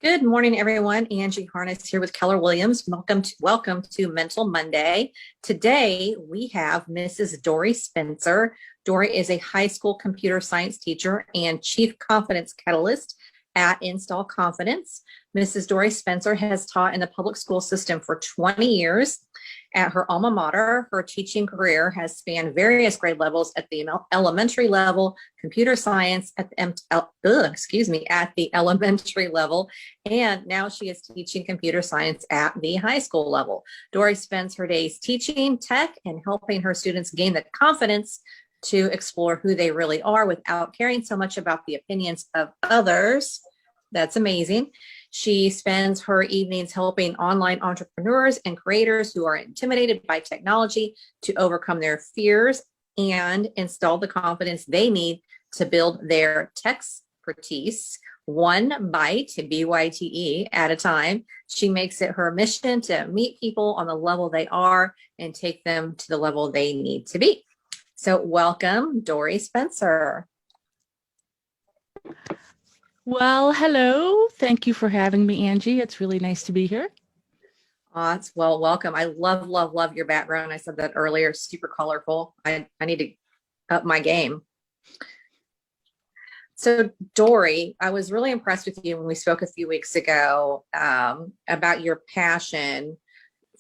Good morning, everyone. Angie Harness here with Keller Williams. Welcome to Mental Monday. Today we have Mrs. Dori Spencer. Dori is a high school computer science teacher and chief confidence catalyst at Instal Confidence. Mrs. Dori Spencer has taught in the public school system for 20 years. At her alma mater, her teaching career has spanned various grade levels at the elementary level, computer science at the elementary level, and now she is teaching computer science at the high school level. Dori spends her days teaching tech and helping her students gain the confidence to explore who they really are without caring so much about the opinions of others. That's amazing. She spends her evenings helping online entrepreneurs and creators who are intimidated by technology to overcome their fears and install the confidence they need to build their tech expertise one bite, BYTE, at a time. She makes it her mission to meet people on the level they are and take them to the level they need to be. So welcome, Dori Spencer. Well, hello. Thank you for having me, Angie. It's really nice to be here. Well, welcome. I love your background. I said that earlier, super colorful. I need to up my game. So Dori, I was really impressed with you when we spoke a few weeks ago about your passion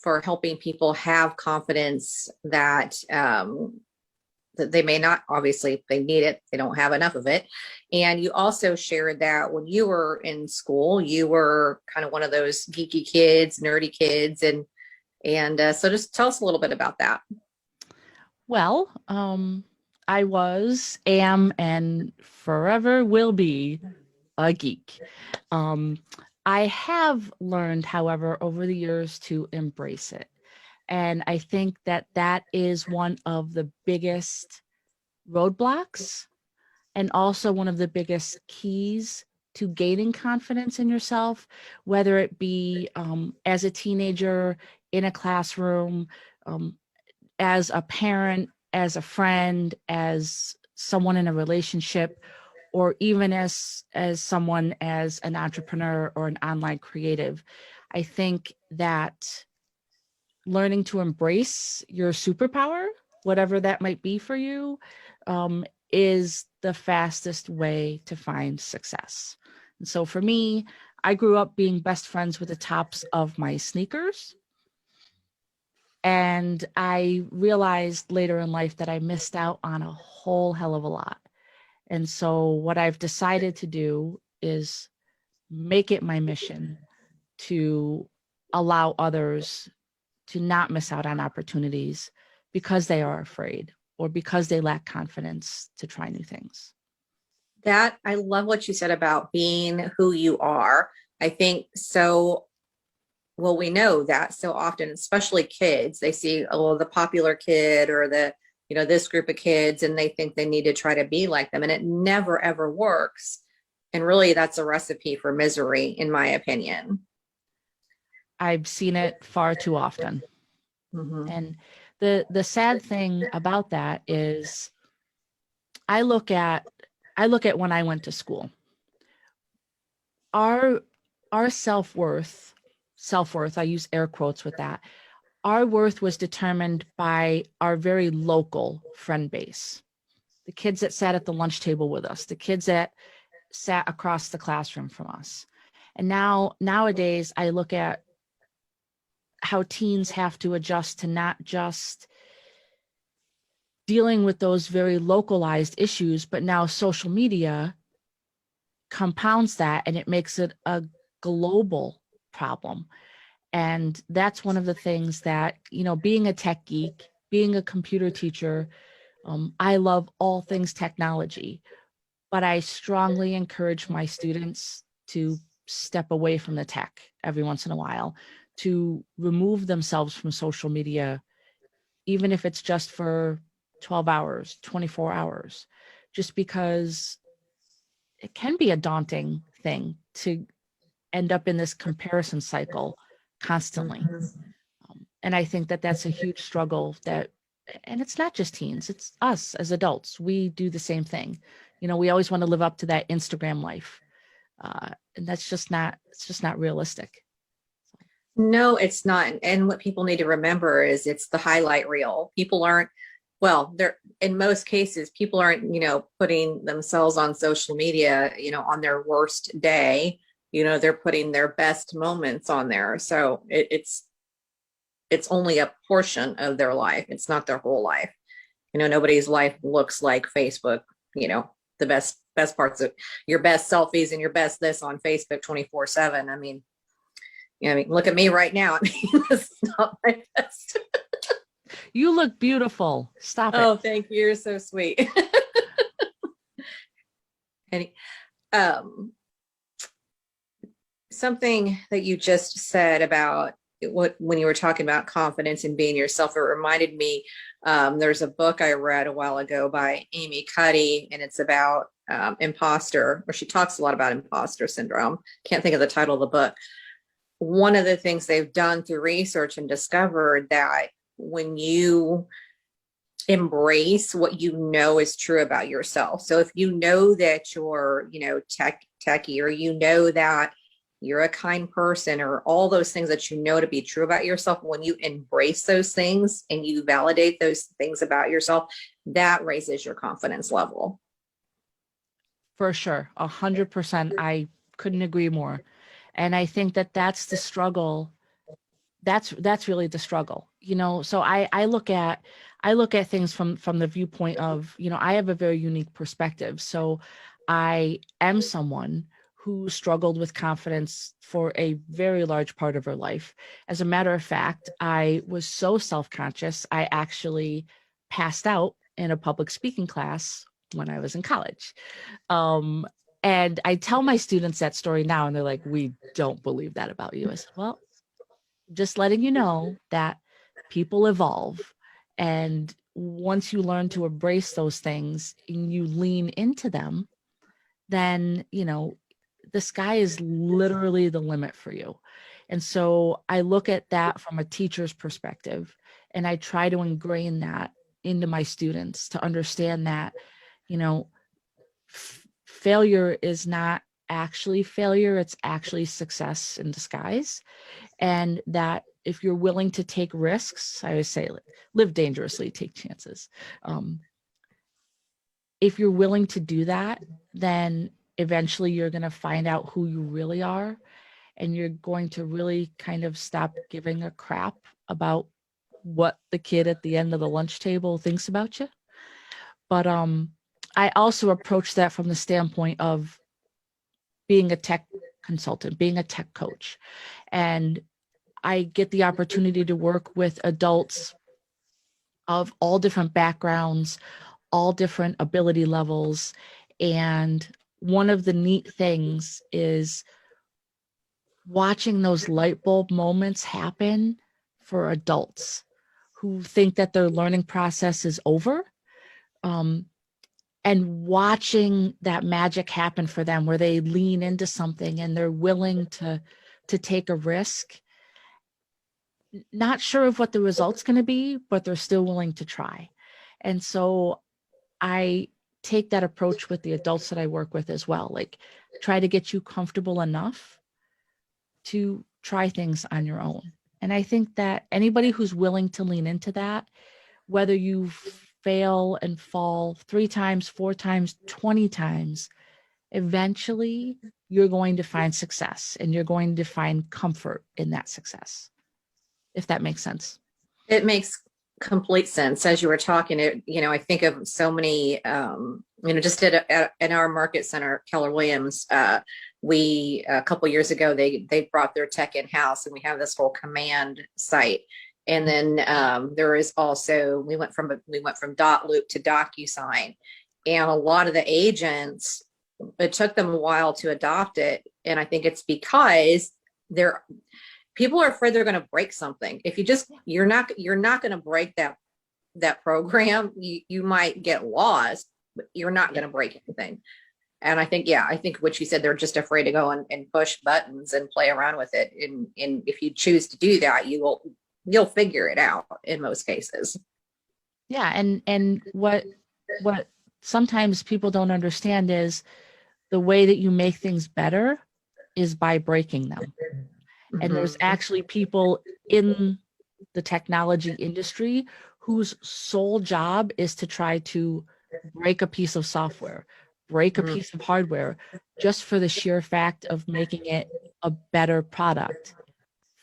for helping people have confidence that that they may not, obviously they need it, they don't have enough of it. And you also shared that when you were in school, you were kind of one of those geeky kids, nerdy kids. And so just tell us a little bit about that. Well, I am, and forever will be a geek. I have learned, however, over the years to embrace it. And I think that that is one of the biggest roadblocks and also one of the biggest keys to gaining confidence in yourself, whether it be as a teenager, in a classroom, as a parent, as a friend, as someone in a relationship, or even as someone as an entrepreneur or an online creative. I think that learning to embrace your superpower, whatever that might be for you, is the fastest way to find success. And so for me, I grew up being best friends with the tops of my sneakers. And I realized later in life that I missed out on a whole hell of a lot. And so what I've decided to do is make it my mission to allow others to not miss out on opportunities because they are afraid or because they lack confidence to try new things. That I love what you said about being who you are. I think so. Well, we know that so often, especially kids, they see, oh, the popular kid or this group of kids, and they think they need to try to be like them. And it never, ever works. And really, that's a recipe for misery, in my opinion. I've seen it far too often. Mm-hmm. And the sad thing about that is I look at when I went to school. Our self-worth, I use air quotes with that. Our worth was determined by our very local friend base. The kids that sat at the lunch table with us, the kids that sat across the classroom from us. And nowadays I look at how teens have to adjust to not just dealing with those very localized issues, but now social media compounds that and it makes it a global problem. And that's one of the things that, being a tech geek, being a computer teacher, I love all things technology, but I strongly encourage my students to step away from the tech every once in a while, to remove themselves from social media, even if it's just for 12 hours, 24 hours, just because it can be a daunting thing to end up in this comparison cycle constantly. And I think that that's a huge struggle and it's not just teens, it's us as adults. We do the same thing. We always want to live up to that Instagram life. And that's just not, it's just not realistic. No, it's not. And what people need to remember is it's the highlight reel. People aren't, well, they're in most cases, people aren't, putting themselves on social media, on their worst day. They're putting their best moments on there. So it's only a portion of their life. It's not their whole life. Nobody's life looks like Facebook, the best parts of your best selfies and your best this on Facebook 24/7. Look at me right now. This is not my best. You look beautiful. Stop it. Oh, thank you. You're so sweet. And something that you just said about when you were talking about confidence and being yourself, it reminded me, there's a book I read a while ago by Amy Cuddy, and it's about imposter, or she talks a lot about imposter syndrome. Can't think of the title of the book. One of the things they've done through research and discovered that when you embrace what you know is true about yourself. So if you know that you're, techie, or that you're a kind person, or all those things that you know to be true about yourself, when you embrace those things and you validate those things about yourself, that raises your confidence level. For sure. 100%. I couldn't agree more. And I think that that's the struggle. That's really the struggle, so I look at things from the viewpoint of, I have a very unique perspective. So I am someone who struggled with confidence for a very large part of her life. As a matter of fact, I was so self-conscious, I actually passed out in a public speaking class when I was in college. And I tell my students that story now, and they're like, we don't believe that about you. I said, well, just letting you know that people evolve. And once you learn to embrace those things and you lean into them, then, the sky is literally the limit for you. And so I look at that from a teacher's perspective, and I try to ingrain that into my students to understand that, failure is not actually failure, it's actually success in disguise. And that if you're willing to take risks, I always say, live dangerously, take chances. If you're willing to do that, then eventually you're going to find out who you really are, and you're going to really kind of stop giving a crap about what the kid at the end of the lunch table thinks about you. But I also approach that from the standpoint of being a tech consultant, being a tech coach. And I get the opportunity to work with adults of all different backgrounds, all different ability levels. And one of the neat things is watching those light bulb moments happen for adults who think that their learning process is over. And watching that magic happen for them, where they lean into something and they're willing to take a risk, not sure of what the result's going to be, but they're still willing to try. And so I take that approach with the adults that I work with as well. Like, try to get you comfortable enough to try things on your own. And I think that anybody who's willing to lean into that, whether you fail and fall 3 times, 4 times, 20 times, eventually you're going to find success, and you're going to find comfort in that success, if that makes sense. It makes complete sense. As you were talking, I think of so many, just in our market center, Keller Williams, we, a couple years ago, they brought their tech in-house, and we have this whole command site. And then there is also, we went from dot loop to DocuSign, and a lot of the agents, it took them a while to adopt it. And I think it's because people are afraid they're going to break something. If you're not going to break that program, you might get lost, but you're not going to break anything. And I think what you said, they're just afraid to go and push buttons and play around with it. And if you choose to do that, you'll figure it out in most cases. Yeah. And what sometimes people don't understand is the way that you make things better is by breaking them. And there's Mhm. actually people in the technology industry whose sole job is to try to break a piece of software, break a Mhm. piece of hardware, just for the sheer fact of making it a better product Mhm.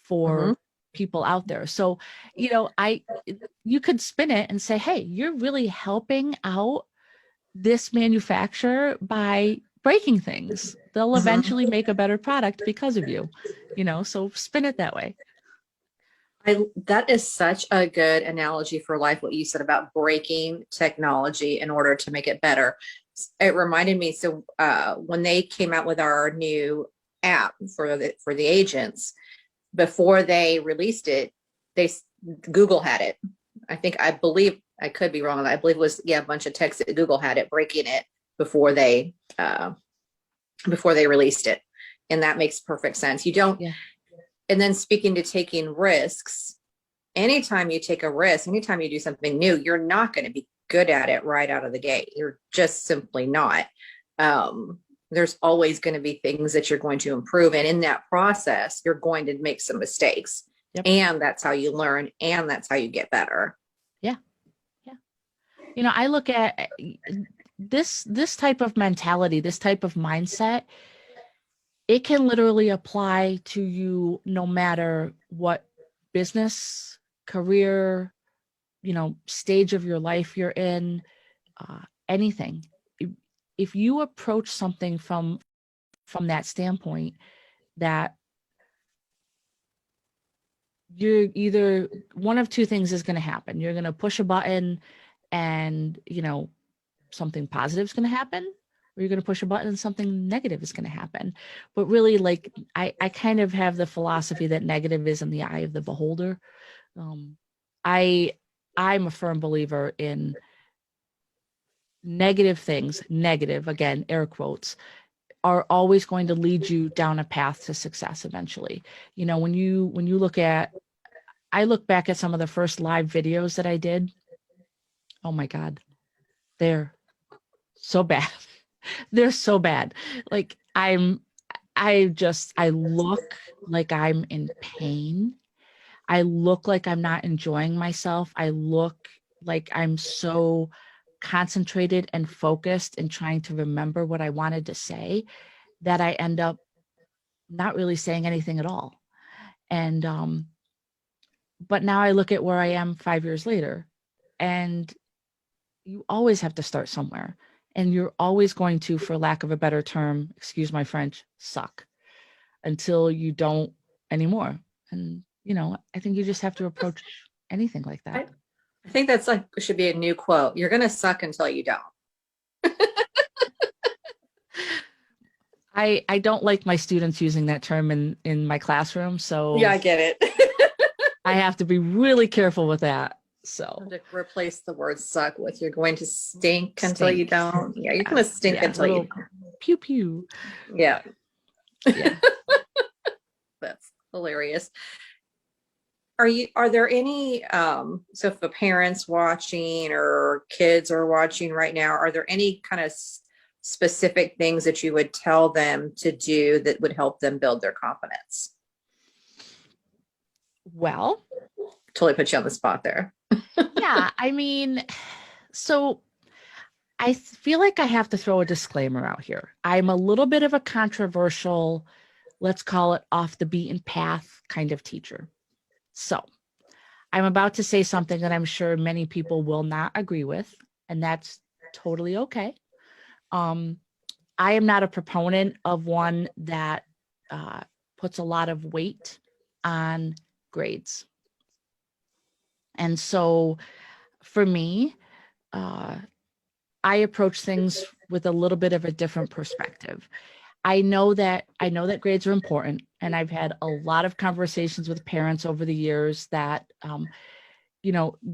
for people out there. So, you could spin it and say, hey, you're really helping out this manufacturer by breaking things. They'll Mhm. eventually make a better product because of you, so spin it that way. That is such a good analogy for life, what you said about breaking technology in order to make it better. It reminded me, so when they came out with our new app for the agents, before they released it, they Google had it. I believe, I could be wrong. I believe it was, yeah, a bunch of texts that Google had it, breaking it before they released it. And that makes perfect sense. You don't, Yeah. and then speaking to taking risks, anytime you take a risk, anytime you do something new, you're not going to be good at it right out of the gate. You're just simply not. There's always going to be things that you're going to improve. And in that process, you're going to make some mistakes. Yep. And that's how you learn. And that's how you get better. Yeah. Yeah. I look at this type of mentality, this type of mindset, it can literally apply to you no matter what business, career, stage of your life you're in, anything. If you approach something from that standpoint, that you're either one of two things is going to happen. You're going to push a button and, something positive is going to happen, or you're going to push a button and something negative is going to happen. But really, like, I kind of have the philosophy that negative is in the eye of the beholder. I I'm a firm believer in negative things, negative, again, air quotes, are always going to lead you down a path to success eventually. When you I look back at some of the first live videos that I did. Oh my God, they're so bad. They're so bad. Like I look like I'm in pain. I look like I'm not enjoying myself. I look like I'm so concentrated and focused and trying to remember what I wanted to say that I end up not really saying anything at all. And but now I look at where I am 5 years later, and you always have to start somewhere. And you're always going to, for lack of a better term, excuse my French, suck until you don't anymore. And, I think you just have to approach anything like that. I think that's like, should be a new quote. You're going to suck until you don't. I don't like my students using that term in my classroom, Yeah, so I get it. I have to be really careful with that. So To replace the word suck with you're going to stink until you stink. don't. Yeah, you're Yeah, going to stink yeah, until you little don't. pew pew. Yeah, Yeah. that's hilarious. Are there any so if the parents watching or kids are watching right now, are there any kind of specific things that you would tell them to do that would help them build their confidence? Well, Totally put you on the spot there. yeah, I mean, so I feel like I have to throw a disclaimer out here. I'm a little bit of a controversial, let's call it off the beaten path kind of teacher. So I'm about to say something that I'm sure many people will not agree with, and that's totally okay. Um, I am not a proponent of one that uh, puts a lot of weight on grades. And so for me, uh, I approach things with a little bit of a different perspective. I know that grades are important, and I've had a lot of conversations with parents over the years that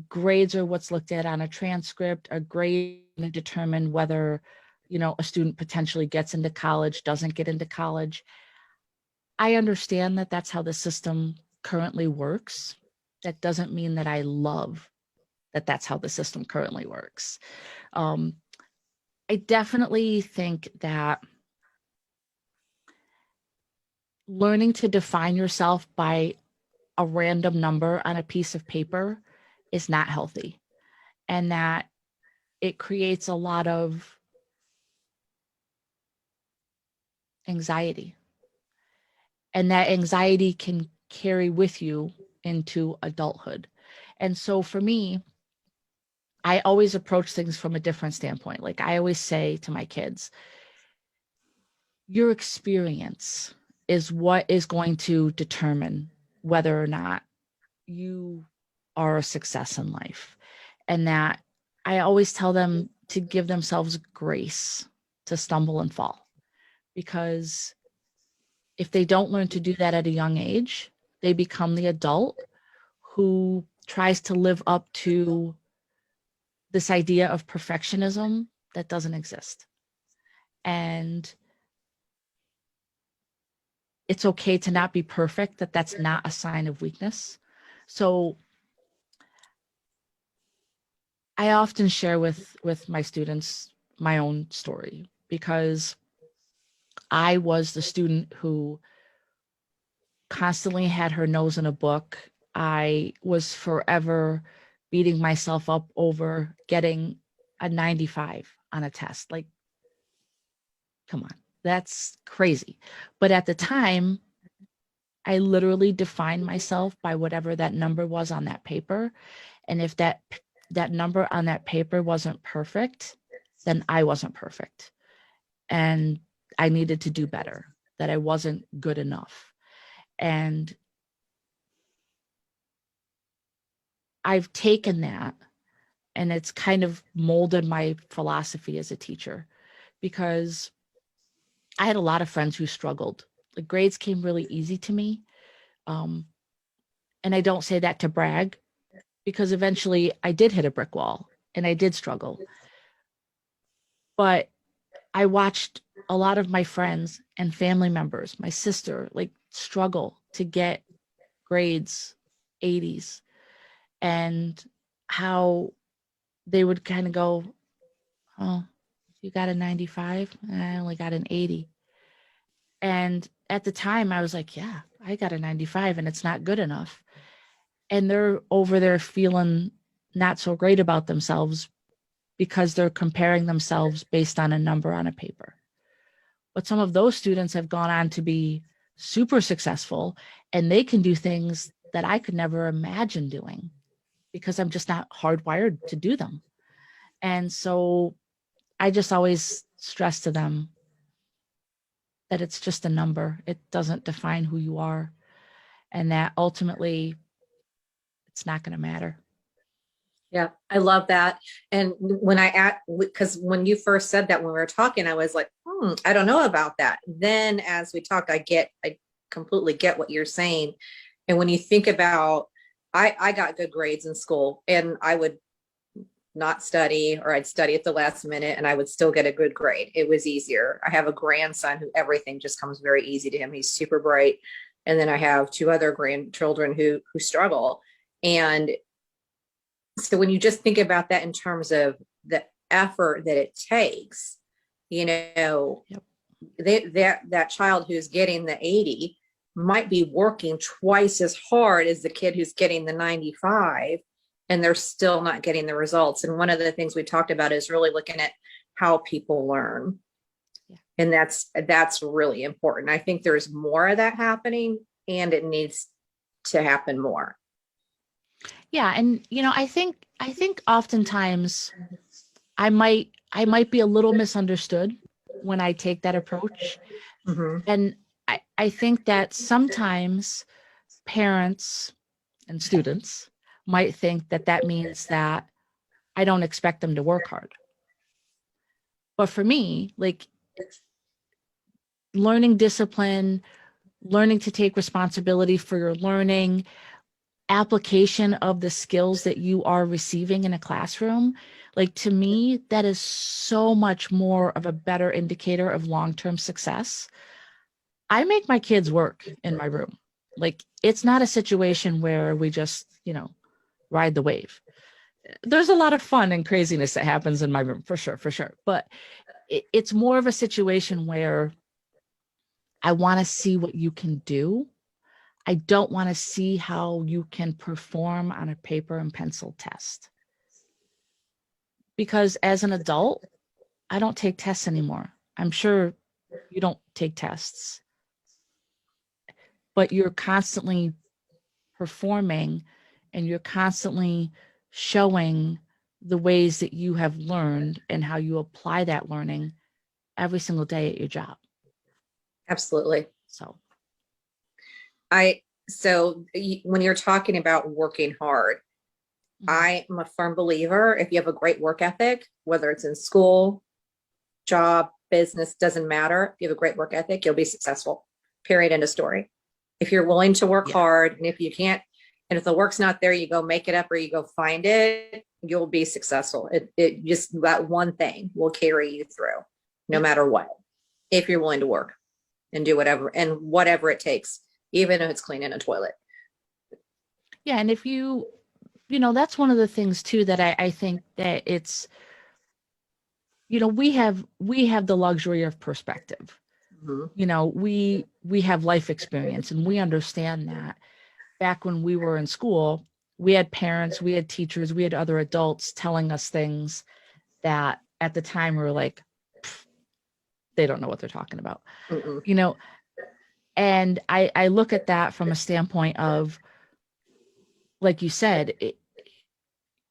grades are what's looked at on a transcript. A grade to determine whether a student potentially gets into college, doesn't get into college. I understand that that's how the system currently works. That doesn't mean that I love that that's how the system currently works. Um, I definitely think that learning to define yourself by a random number on a piece of paper is not healthy, and that it creates a lot of anxiety, and that anxiety can carry with you into adulthood. And so for me, I always approach things from a different standpoint. Like I always say to my kids, your experience is what is going to determine whether or not you are a success in life. And that I always tell them to give themselves grace to stumble and fall, because if they don't learn to do that at a young age, they become the adult who tries to live up to this idea of perfectionism that doesn't exist. And it's okay to not be perfect, that's not a sign of weakness. So I often share with my students my own story, because I was the student who constantly had her nose in a book. I was forever beating myself up over getting a 95 on a test. Like, come on, that's crazy. But at the time, I literally defined myself by whatever that number was on that paper. And if that number on that paper wasn't perfect, then I wasn't perfect. And I needed to do better, that I wasn't good enough. And I've taken that, and it's kind of molded my philosophy as a teacher, because I had a lot of friends who struggled. The grades came really easy to me. Um, and I don't say that to brag, because eventually I did hit a brick wall and I did struggle. But I watched a lot of my friends and family members, my sister, like struggle to get grades 80s, and how they would kind of go, oh, you got a 95? I only got an 80. And at the time I was like, yeah, I got a 95 and it's not good enough. And they're over there feeling not so great about themselves because they're comparing themselves based on a number on a paper. But some of those students have gone on to be super successful, and they can do things that I could never imagine doing because I'm just not hardwired to do them. And so I just always stress to them that it's just a number. It doesn't define who you are, and that ultimately it's not going to matter. Yeah, I love that. And when because when you first said that when we were talking, I was like, I don't know about that. Then as we talked, I completely get what you're saying. And when you think about, I got good grades in school, and I would not study, or I'd study at the last minute and I would still get a good grade. It was easier. I have a grandson who everything just comes very easy to him. He's super bright. And then I have two other grandchildren who struggle. And so when you just think about that in terms of the effort that it takes, you know, Yep. that child who's getting the 80 might be working twice as hard as the kid who's getting the 95, and they're still not getting the results. And one of the things we talked about is really looking at how people learn. Yeah. And that's really important. I think there's more of that happening, and it needs to happen more. Yeah, and I think oftentimes I might be a little misunderstood when I take that approach. Mm-hmm. And I think that sometimes parents and students might think that that means that I don't expect them to work hard. But for me, like learning discipline, learning to take responsibility for your learning, application of the skills that you are receiving in a classroom, like to me, that is so much more of a better indicator of long-term success. I make my kids work in my room. Like it's not a situation where we just, ride the wave. There's a lot of fun and craziness that happens in my room, for sure, for sure. But it's more of a situation where I want to see what you can do. I don't want to see how you can perform on a paper and pencil test. Because as an adult, I don't take tests anymore. I'm sure you don't take tests, but you're constantly performing and you're constantly showing the ways that you have learned and how you apply that learning every single day at your job. Absolutely. So When you're talking about working hard, I'm a firm believer if you have a great work ethic, whether it's in school, job, business, doesn't matter. If you have a great work ethic, you'll be successful. Period. End of story. If you're willing to work hard, and if you can't, and if the work's not there, you go make it up or you go find it, you'll be successful. It just, that one thing will carry you through no matter what, if you're willing to work and do whatever it takes, even if it's cleaning a toilet. Yeah. And if you that's one of the things too that I think that it's, we have the luxury of perspective. Mm-hmm. We have life experience and we understand that. Back when we were in school, we had parents, we had teachers, we had other adults telling us things that at the time we were like, they don't know what they're talking about. Mm-mm. And I look at that from a standpoint of, like you said,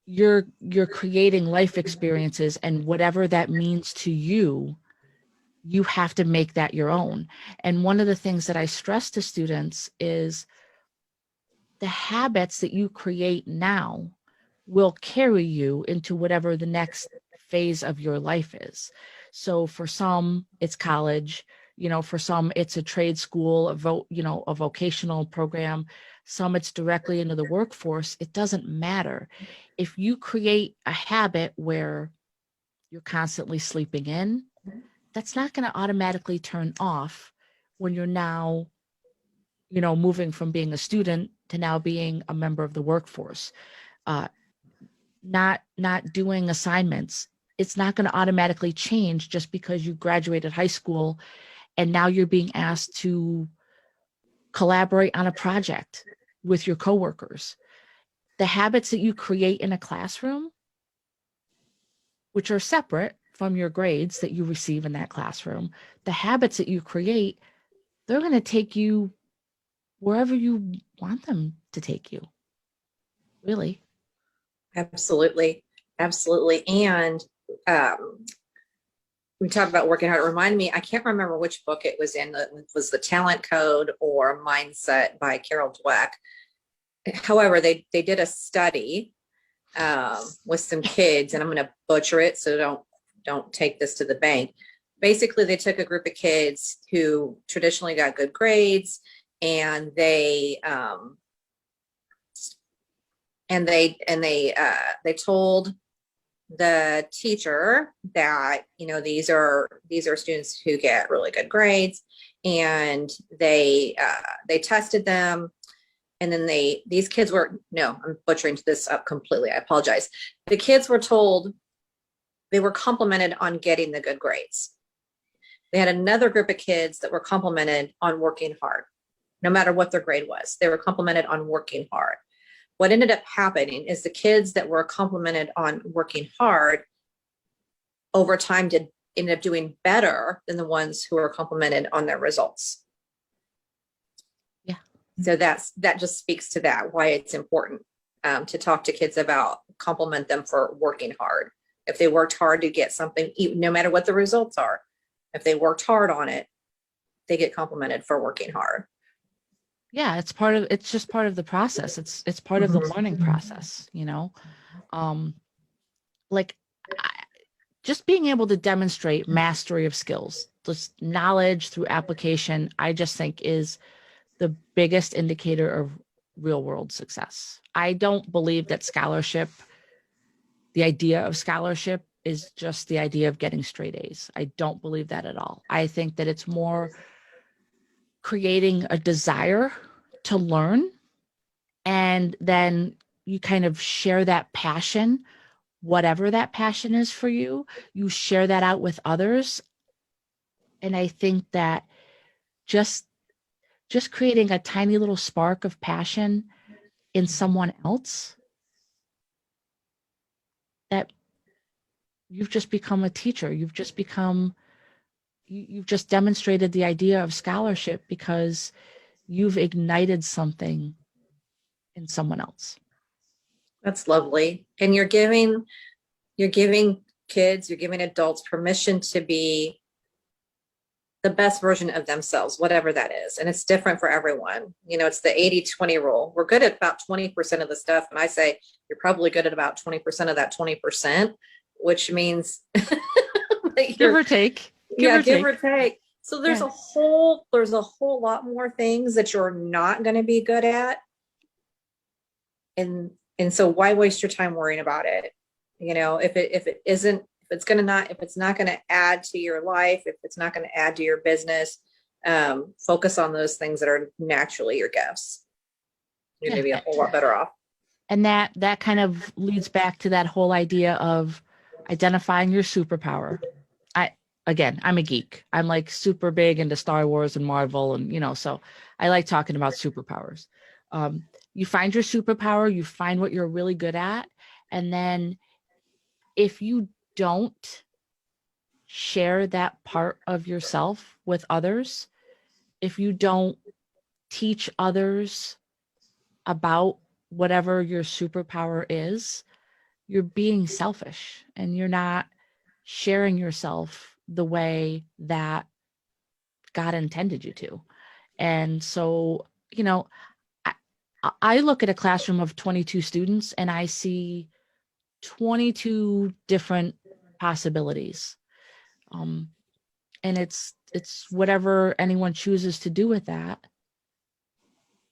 you're creating life experiences, and whatever that means to you, you have to make that your own. And one of the things that I stress to students is the habits that you create now will carry you into whatever the next phase of your life is. So for some, it's college, for some, it's a trade school, a vocational program. Some it's directly into the workforce. It doesn't matter. If you create a habit where you're constantly sleeping in, that's not going to automatically turn off when you're now, moving from being a student to now being a member of the workforce. Not doing assignments, it's not going to automatically change just because you graduated high school and now you're being asked to collaborate on a project with your coworkers. The habits that you create in a classroom, which are separate from your grades that you receive in that classroom, the habits that you create, they're going to take you wherever you want them to take you. Really. Absolutely. Absolutely. And we talked about working hard. It reminded me, I can't remember which book it was in. It was The Talent Code or Mindset by Carol Dweck. However, they did a study with some kids, and I'm going to butcher it, so don't take this to the bank. Basically, they took a group of kids who traditionally got good grades, and they told the teacher that these are students who get really good grades, and they tested them, and then these kids were, no, I'm butchering this up completely, I apologize. The kids were told they were complimented on getting the good grades. They had another group of kids that were complimented on working hard. No matter what their grade was, they were complimented on working hard. What ended up happening is the kids that were complimented on working hard over time ended up doing better than the ones who were complimented on their results. Yeah. So that just speaks to that, why it's important to talk to kids about, compliment them for working hard. If they worked hard to get something, no matter what the results are, if they worked hard on it, they get complimented for working hard. Yeah, it's just part of the process. It's part of the learning process, like just being able to demonstrate mastery of skills, just knowledge through application, I just think is the biggest indicator of real world success. I don't believe that the idea of scholarship is just the idea of getting straight A's. I don't believe that at all. I think that it's more creating a desire to learn, and then you kind of share that passion, whatever that passion is for you, you share that out with others. And I think that just creating a tiny little spark of passion in someone else, that you've just become a teacher. You've just demonstrated the idea of scholarship because you've ignited something in someone else. That's lovely. And you're giving kids, you're giving adults permission to be the best version of themselves, whatever that is. And it's different for everyone. You know, it's the 80-20 rule. We're good at about 20% of the stuff. And I say, you're probably good at about 20% of that 20%, which means give or take. Give or take. So there's a whole lot more things that you're not going to be good at. And so why waste your time worrying about it? You know, if it's not going to add to your life, if it's not going to add to your business, focus on those things that are naturally your gifts. You're going to be a whole lot better off. And that kind of leads back to that whole idea of identifying your superpower. I'm a geek. I'm like super big into Star Wars and Marvel, and, you know, so I like talking about superpowers. You find your superpower, you find what you're really good at, and then if you don't share that part of yourself with others, if you don't teach others about whatever your superpower is, you're being selfish and you're not sharing yourself the way that God intended you to. And so, you know, I look at a classroom of 22 students and I see 22 different possibilities. And it's whatever anyone chooses to do with that,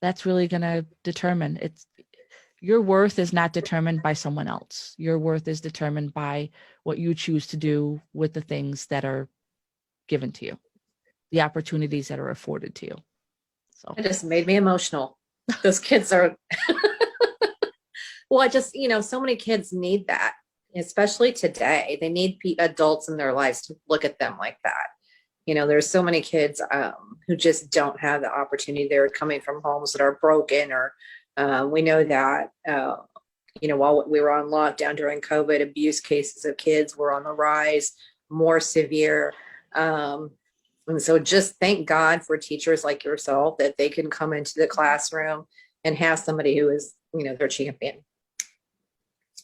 that's really going to determine your worth is not determined by someone else. Your worth is determined by what you choose to do with the things that are given to you, the opportunities that are afforded to you. So it just made me emotional. Those kids are, well, so many kids need that, especially today. They need adults in their lives to look at them like that. You know, there's so many kids who just don't have the opportunity. They're coming from homes that are broken, or we know that, while we were on lockdown during COVID, abuse cases of kids were on the rise, more severe. And so just thank God for teachers like yourself, that they can come into the classroom and have somebody who is, their champion.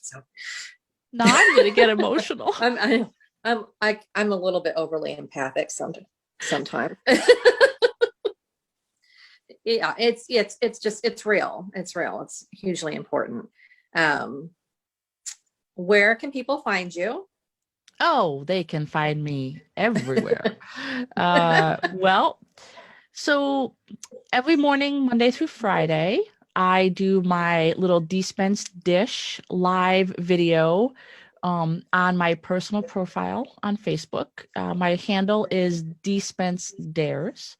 So now I'm going to get emotional. I'm a little bit overly empathic sometimes. Yeah, it's real. It's real. It's hugely important. Where can people find you? Oh, they can find me everywhere. So every morning, Monday through Friday, I do my little dispensed dish live video on my personal profile on Facebook. My handle is Dispense Dares.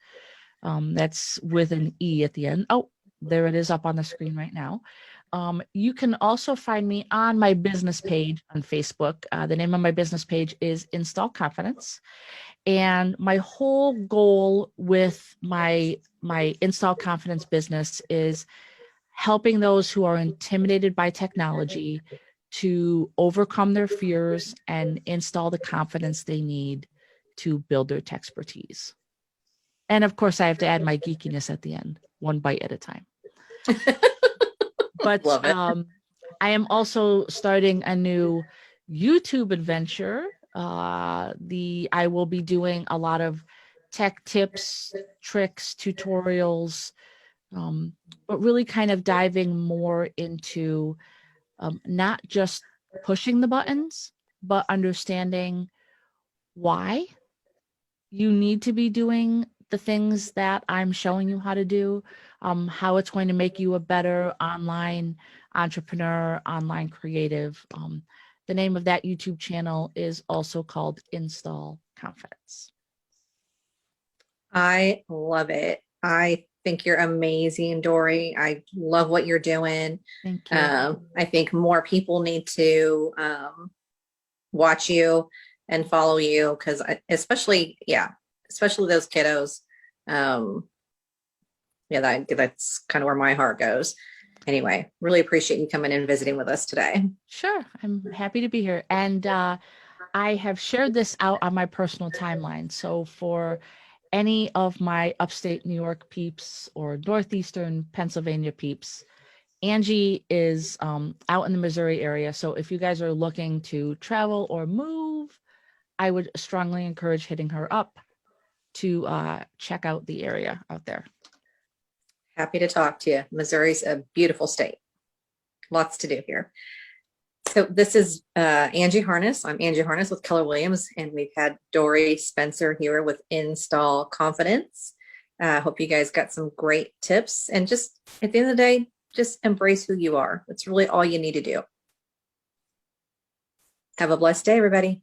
That's with an E at the end. Oh, there it is up on the screen right now. You can also find me on my business page on Facebook. The name of my business page is Instal Confidence. And my whole goal with my Instal Confidence business is helping those who are intimidated by technology to overcome their fears and install the confidence they need to build their expertise. And of course, I have to add my geekiness at the end, one bite at a time. But love it. I am also starting a new YouTube adventure. I will be doing a lot of tech tips, tricks, tutorials, but really kind of diving more into not just pushing the buttons, but understanding why you need to be doing the things that I'm showing you how to do, how it's going to make you a better online entrepreneur, online creative. The name of that YouTube channel is also called Install Confidence. I love it. I think you're amazing, Dori. I love what you're doing. Thank you. I think more people need to watch you and follow you, because especially those kiddos. Yeah, that's kind of where my heart goes. Anyway, really appreciate you coming in and visiting with us today. Sure, I'm happy to be here. And I have shared this out on my personal timeline. So for any of my upstate New York peeps or northeastern Pennsylvania peeps, Angie is out in the Missouri area. So if you guys are looking to travel or move, I would strongly encourage hitting her up to check out the area out there. Happy to talk to you. Missouri's a beautiful state. Lots to do here. So this is Angie Harness. I'm Angie Harness with Keller Williams, and we've had Dori Spencer here with Install Confidence. Hope you guys got some great tips. And just at the end of the day, just embrace who you are. That's really all you need to do. Have a blessed day, everybody.